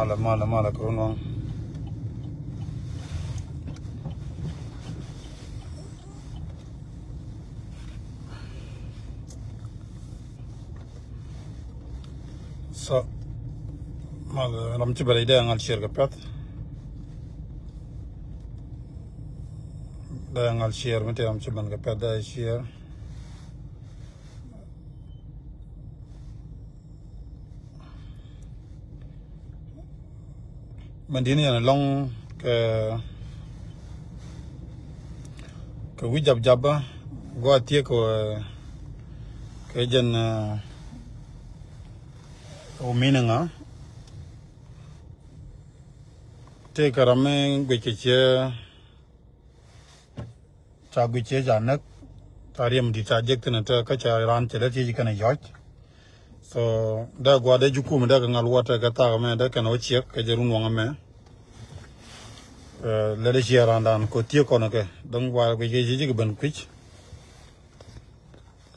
Mala kurunwang. So mala ramchi bari da ngal share kapat. Da ngal share mate ramchi ban kapat da share. Mandini yana long ke wijab jaba gua tie ko ke jen o minanga te karame gweche cha gweche janak tariyam di tajek tena ta ka cha ran tele ti kana yoj so da gwa da jukum da ngal wata ka ta me da kana ochiek ka jerun wanga me le de jiran dan ko tie ko na ke dong wa gweche ji ban kwich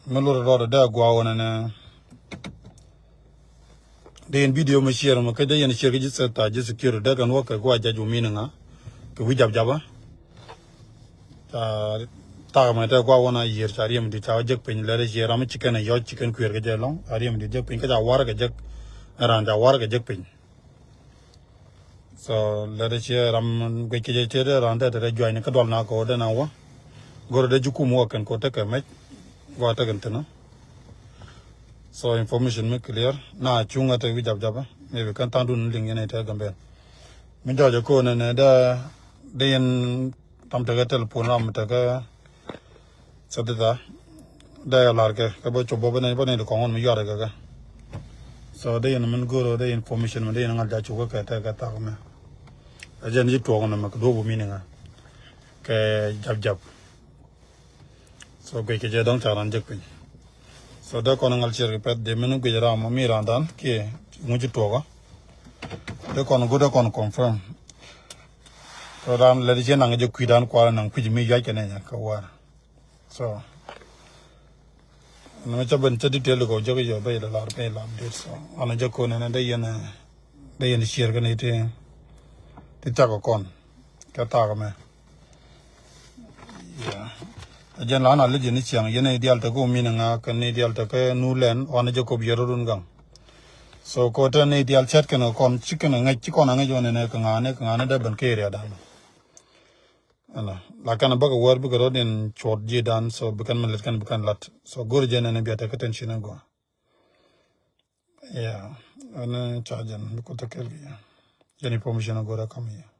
melor do da gwa wona na den video ma share ma ka da yan share ji sa ta ji secure da kan wa ka gwa jaju minanga ke wijab jaba ta ma ta gwa wona yer tariyam di ta jek pen le je ram chicken yo chicken kuer ga long ariyam di jek pen ka war ga jek ran da war ga jek pen so le je ram ga ke je de ran da join ka dol na ko da na wa gor da juku mo kan ko ta ka me gwa ta kan tana so information me clear na chunga ta wijab jaba me kan ta dun ling ne ta gambe min da ko ne da den tam ta ga telephone ram ta ga sadda da larke ka bo chobo bane ko ngon mi yara ga so da yana man goro da information man da yana ngal da chugo ka ta me ajan ji to ngona mak do bu mi nga ke jab so ke je dong ta ran jek pin so da ko ngal cher pet de menu ke ra mo mi ran dan ke mu ji to ga da ko go da ko confirm so ran le je nang je kuidan kwa nang ku ji mi ya ke ne ka war so no cha ban cha detail ko jo yo be la be la de so ana jo ko ne da yen share ga ne te ta ko kon ka ta ga me ya ajan la na le je ni chiang ye ne dial ta ko mi nga ka ne dial ta ka nu len ana jo ko bi ro dun gang so ko ta ne dial chat ka no kon chicken nga chi kon nga jo ne ka nga ne da ban ke ria da ana la kana baga war bi garo den chot je dan so bukan man kan bukan lat so gor je ne biata ka tension go ya ana charge ko ta kel ya jeni permission go ra kam ya